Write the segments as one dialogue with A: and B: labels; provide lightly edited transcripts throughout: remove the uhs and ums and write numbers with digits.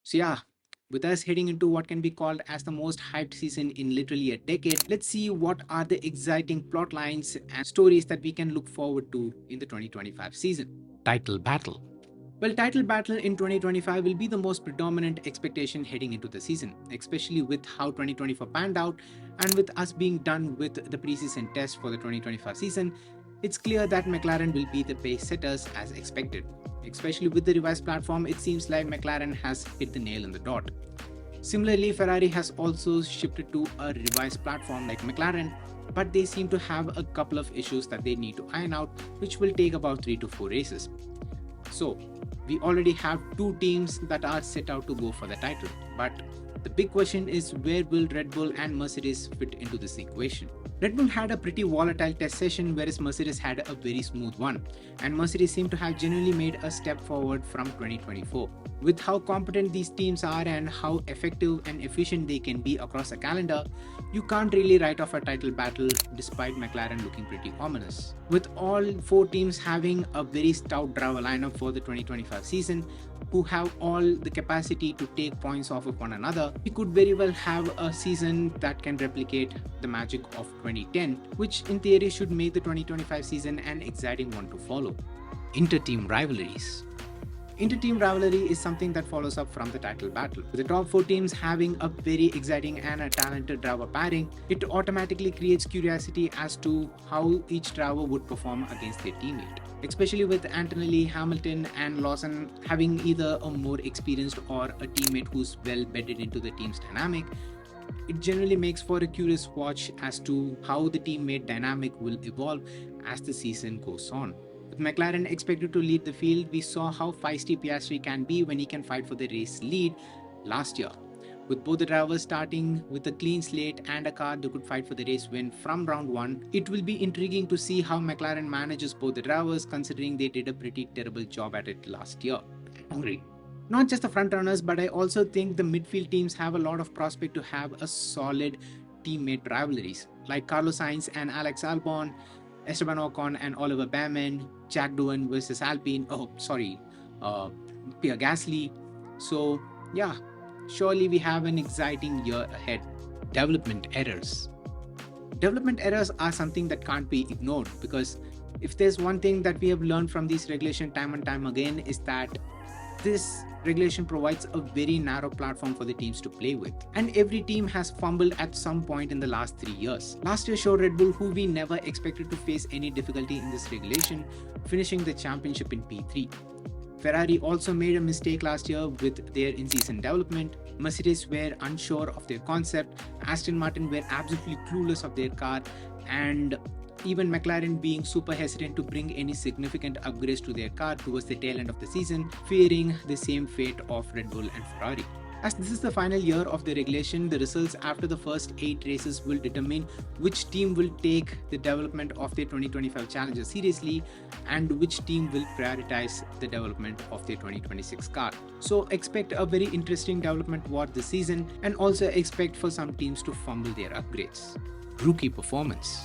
A: So yeah, with us heading into what can be called as the most hyped season in literally a decade, let's see what are the exciting plot lines and stories that we can look forward to in the 2025 season. Title battle. Well, title battle in 2025 will be the most predominant expectation heading into the season, especially with how 2024 panned out and with us being done with the preseason test for the 2025 season. It's clear that McLaren will be the pace setters as expected. Especially with the revised platform, it seems like McLaren has hit the nail on the dot. Similarly, Ferrari has also shifted to a revised platform like McLaren, but they seem to have a couple of issues that they need to iron out, which will take about 3 to 4 races. So, we already have two teams that are set out to go for the title, but the big question is where will Red Bull and Mercedes fit into this equation? Red Bull had a pretty volatile test session, whereas Mercedes had a very smooth one, and Mercedes seemed to have genuinely made a step forward from 2024. With how competent these teams are and how effective and efficient they can be across a calendar, you can't really write off a title battle despite McLaren looking pretty ominous. With all four teams having a very stout driver lineup for the 2025 season, who have all the capacity to take points off of one another, we could very well have a season that can replicate the magic of 2010, which in theory should make the 2025 season an exciting one to follow. Inter-team rivalries. Inter-team rivalry is something that follows up from the title battle. With the top 4 teams having a very exciting and a talented driver pairing, it automatically creates curiosity as to how each driver would perform against their teammate. Especially with Antonelli, Hamilton and Lawson having either a more experienced or a teammate who's well bedded into the team's dynamic, it generally makes for a curious watch as to how the teammate dynamic will evolve as the season goes on. With McLaren expected to lead the field, we saw how feisty Piastri can be when he can fight for the race lead last year. With both the drivers starting with a clean slate and a car that could fight for the race win from round 1, it will be intriguing to see how McLaren manages both the drivers considering they did a pretty terrible job at it last year. Hungry. Not just the front runners, but I also think the midfield teams have a lot of prospect to have a solid teammate rivalries, like Carlos Sainz and Alex Albon, Esteban Ocon and Oliver Behrman, Jack Doohan versus Alpine, Pierre Gasly. So yeah, surely we have an exciting year ahead. Development errors. Development errors are something that can't be ignored, because if there's one thing that we have learned from this regulation time and time again is that this regulation provides a very narrow platform for the teams to play with, and every team has fumbled at some point in the last 3 years. Last year showed Red Bull, who we never expected to face any difficulty in this regulation, finishing the championship in P3. Ferrari also made a mistake last year with their in-season development. Mercedes were unsure of their concept, Aston Martin were absolutely clueless of their car, and even McLaren being super hesitant to bring any significant upgrades to their car towards the tail end of the season, fearing the same fate of Red Bull and Ferrari. As this is the final year of the regulation, the results after the first 8 races will determine which team will take the development of their 2025 Challenger seriously and which team will prioritize the development of their 2026 car. So expect a very interesting development war this season, and also expect for some teams to fumble their upgrades. Rookie performance.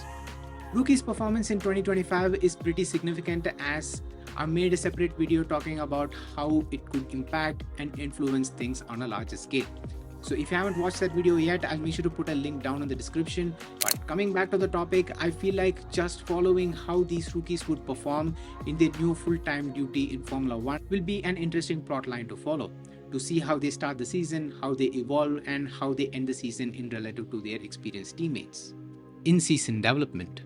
A: Rookie's performance in 2025 is pretty significant, as I made a separate video talking about how it could impact and influence things on a larger scale. So if you haven't watched that video yet, I'll make sure to put a link down in the description. But coming back to the topic, I feel like just following how these rookies would perform in their new full-time duty in Formula 1 will be an interesting plotline to follow, to see how they start the season, how they evolve, and how they end the season in relative to their experienced teammates. In-season development.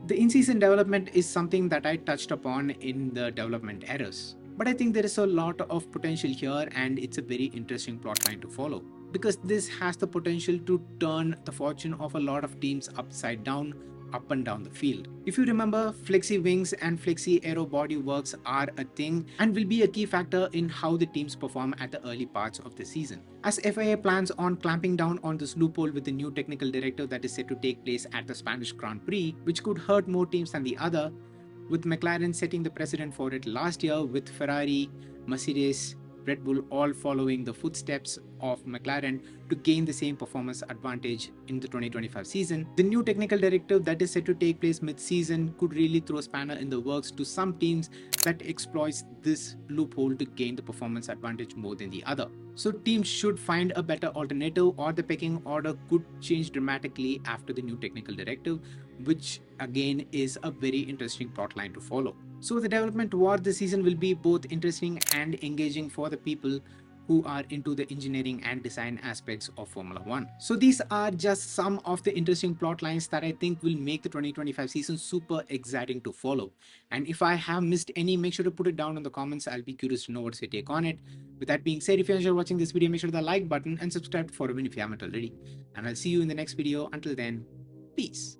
A: The in-season development is something that I touched upon in the development errors, but I think there is a lot of potential here, and it's a very interesting plotline to follow, because this has the potential to turn the fortune of a lot of teams upside down, up and down the field. If you remember, flexi wings and flexi aero body works are a thing and will be a key factor in how the teams perform at the early parts of the season. As FIA plans on clamping down on this loophole with the new technical directive that is set to take place at the Spanish Grand Prix, which could hurt more teams than the other, with McLaren setting the precedent for it last year, with Ferrari, Mercedes, Red Bull, all following the footsteps of McLaren to gain the same performance advantage in the 2025 season. The new technical directive that is set to take place mid-season could really throw a spanner in the works to some teams that exploits this loophole to gain the performance advantage more than the other. So teams should find a better alternative, or the pecking order could change dramatically after the new technical directive, which again is a very interesting plotline to follow. So the development toward the season will be both interesting and engaging for the people who are into the engineering and design aspects of Formula One. So these are just some of the interesting plot lines that I think will make the 2025 season super exciting to follow. And if I have missed any, make sure to put it down in the comments. I'll be curious to know what's your take on it. With that being said, if you enjoyed watching this video, make sure to the like button and subscribe to follow me if you haven't already. And I'll see you in the next video. Until then, peace.